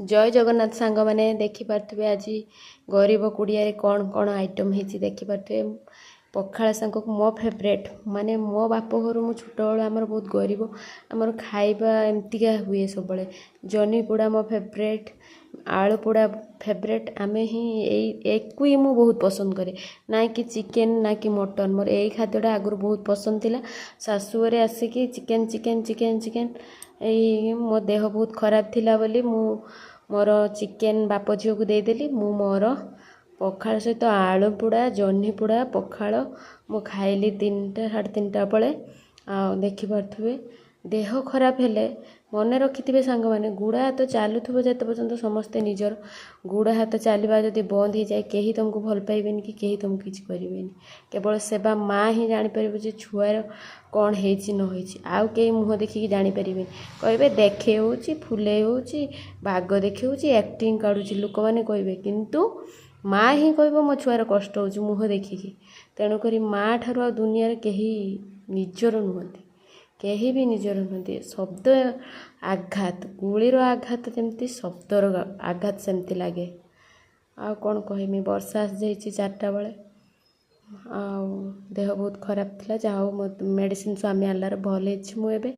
जय जगन्नाथ सांग मैंने देखिपे आज गरीब कुड़िया कौन कौन आइटम होती देखिपे पखाड़ सांग मो फेवरेट माने मो बाप घर मु छोट बेलू आमर बहुत गरीब आमर खाइबा एमतीका हुए सब जनी पोड़ा मो फेवरेट आलू पोड़ा फेवरेट आमे ही एक मु बहुत पसंद करे ना कि चिकेन ना कि मटन मोर यही खाद्यटा आगुरी बहुत पसंद थिला शाशुघरे आसिकी चिकेन चिकेन चिकेन चिकेन यही मो देह बहुत खराब थिला बोली मु मोर चिकेन बाप झील को देदेली मु मोर पखाड़ सहित आलू पोड़ा जह्नी पोड़ा पखाड़ मु खाइली 3टा 3:30 बेले देखिपे देह खराब हेले मन रखिथे सांग मैंने गुड़ा हाथ चलुव जिते पर्यंत समस्ते निजर गुड़ा हाथ चलवा जब बंद हो जाए कहीं तुमको भल पाइबेनि कि कहीं तुमको किसी करें केवल सेवा माँ ही जापर जे छुआर कौन हो आउ कहीं मुँह देखिकी जापर कहे देखे हो फुले हो बाग देखे हो एक्टिंग काढ़ुची लोक मैंने कहे किंतु माँ ही कह मो छुआर कष्ट हो मुँह देखिकी तेणुक माँ ठार आ दुनिया कहीं निजर नुहति कहीं भी निजर नुहति शब्द आघात गुलीर आघात जमती शब्दर आघात सेमती लगे आ कौन कहमी वर्षा आसी जाइए 4टा बेले देह बहुत खराब थिला जहाँ मेडिसिन स्वामी आल्लार भल मुझे